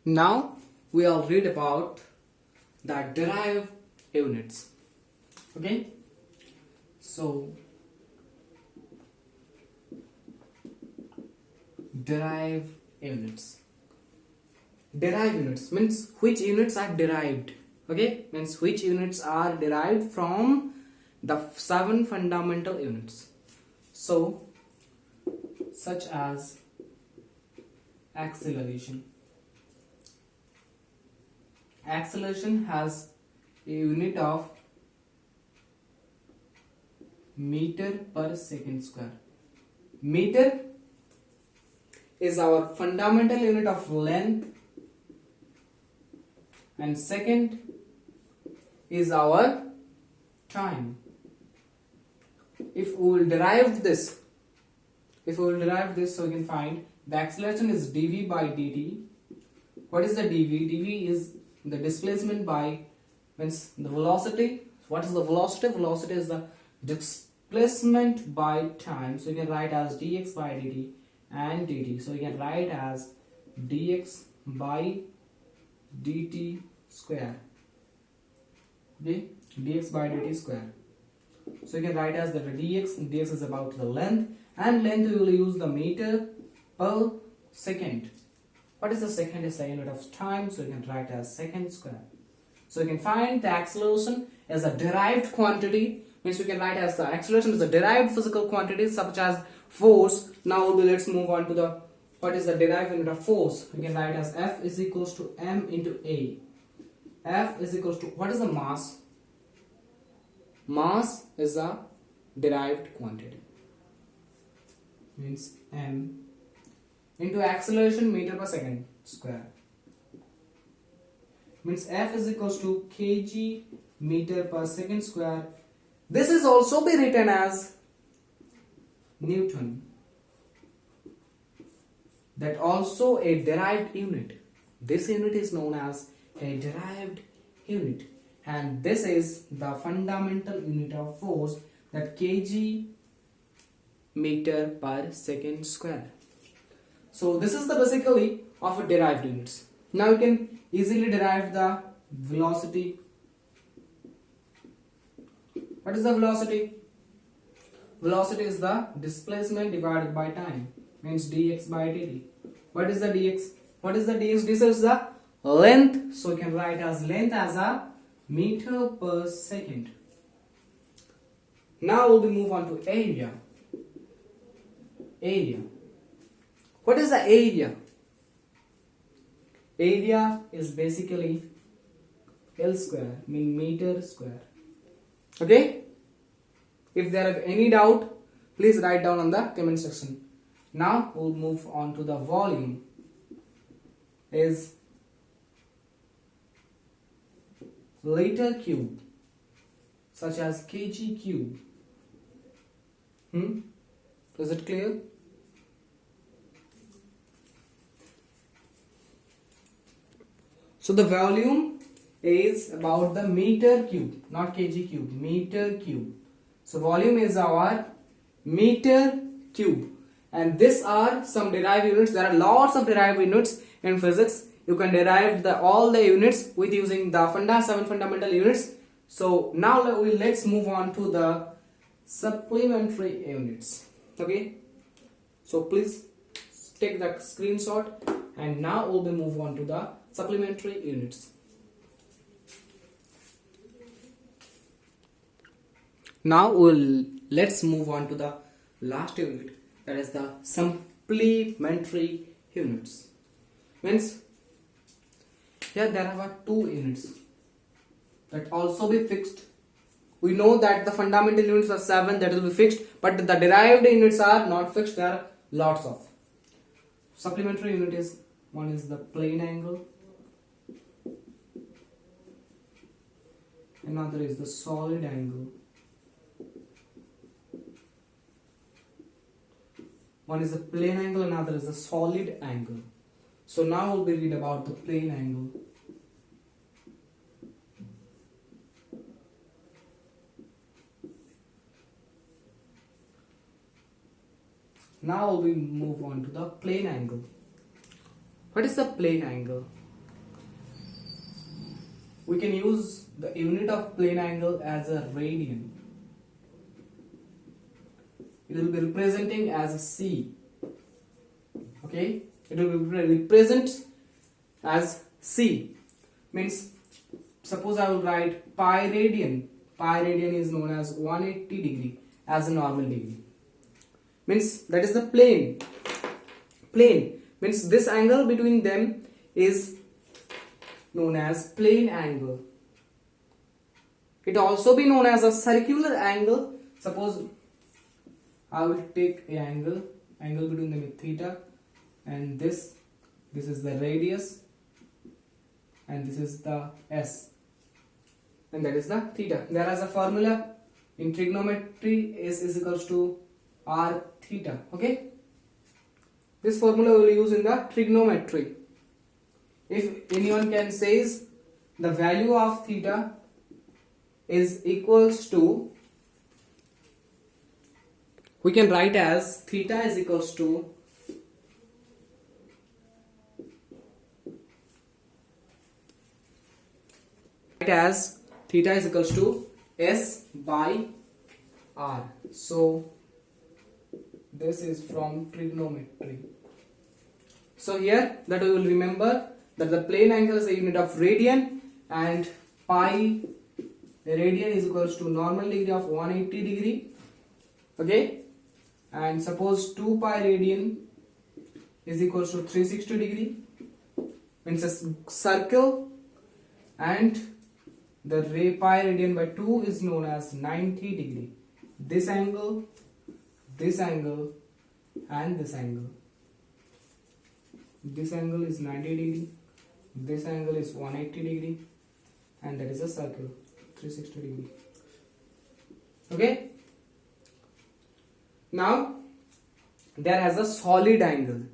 Now we'll read about the derived units. Okay, so derived units. Derived units means which units are derived. Okay, means which units are derived from the 7 fundamental units. So, such as acceleration. Acceleration has a unit of meter per second square. Meter is our fundamental unit of length, and second is our time. If we will derive this, so we can find the acceleration is dv by dt. What is the dv? dv is the displacement by, means the velocity. What is the velocity? Velocity is the displacement by time. So you can write as dx by dt and dt. So you can write as dx by dt square. Okay, dx by dt square. So you can write as that dx is about the length, and length we will use the meter per second. What is the second? Is the unit of time, so you can write as second square. So you can find the acceleration as a derived quantity, means we can write as the acceleration is a derived physical quantity such as force. Now let's move on to the what is the derived unit of force. We can write as F is equals to m into A. F is equals to, what is the mass? Mass is a derived quantity, means m into acceleration meter per second square, means F is equals to kg meter per second square. This is also be written as Newton. That also a derived unit. This unit is known as a derived unit, and this is the fundamental unit of force, that kg meter per second square. So this is the basically of a derived units. Now you can easily derive the velocity. What is the velocity? Velocity is the displacement divided by time, means dx by dt. What is the dx? What is the dx? This is the length, so you can write as length as a meter per second. Now we'll move on to area. Area. What is the area? Area is basically L square, mean meter square. Okay? If there are any doubt, please write down on the comment section. Now we'll move on to the volume. Is liter cube, such as kg cube. Is it clear? So the volume is about the meter cube, not kg cube, meter cube. So volume is our meter cube, and these are some derived units. There are lots of derived units in physics. You can derive all the units with using the 7 fundamental units. So now let's move on to the supplementary units. Okay, so please take the screenshot, and now we'll move on to the supplementary units. Now let's move on to the last unit, that is the supplementary units. Means here there are 2 units that also be fixed. We know that the fundamental units are 7, that will be fixed, but the derived units are not fixed. There are lots of. Supplementary unit is, one is the plane angle, another is the solid angle, one is the plane angle, another is the solid angle. So now we'll be read about the plane angle. Now we move on to the plane angle. What is the plane angle? we can use the unit of plane angle as a radian. It will be representing as a C. Okay, it will be represent as C. Means suppose I will write pi radian. Pi radian is known as 180 degree as a normal degree. Means that is the plane. Plane means this angle between them is known as plane angle. It also be known as a circular angle. Suppose I will take a angle between them is theta, and this is the radius, and this is the S, and that is the theta. There is a formula in trigonometry, S is equals to R theta. Okay, this formula we will use in the trigonometry. If anyone can says the value of theta is equals to, we can write as theta is equals to S by R. So this is from trigonometry. So here that we will remember that the plane angle is a unit of radian, and pi radian is equals to normal degree of 180 degree. Okay, and suppose 2 pi radian is equals to 360 degree, means a circle, and the pi radian by 2 is known as 90 degree. This angle, and this angle. This angle is 90 degree, this angle is 180 degree, and that is a circle, 360 degree. Okay. Now there has a solid angle.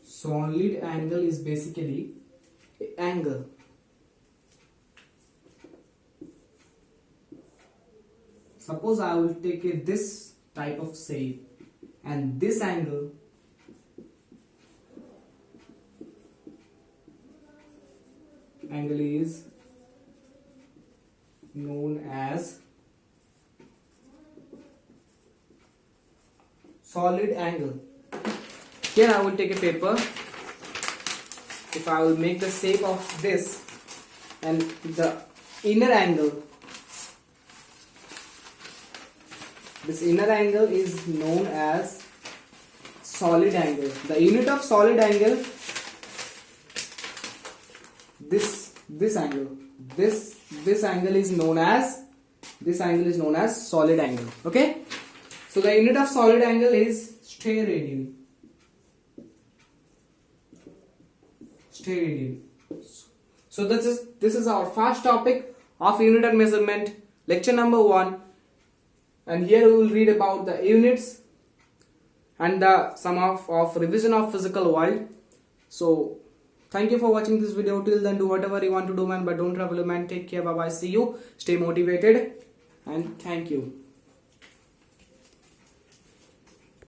Solid angle is basically an angle. Suppose I will take this type of shape, and this angle is known as solid angle. Here I will take a paper. If I will make the shape of this, and the inner angle, this inner angle is known as solid angle. The unit of solid angle, this angle, this angle is known as solid angle. Okay, so the unit of solid angle is steradian. So this is our first topic of unit and measurement, lecture number 1, and here we will read about the units and the sum of revision of physical world. So thank you for watching this video. Till then, do whatever you want to do, man, but don't travel, man. Take care. Bye bye. See you. Stay motivated, and thank you.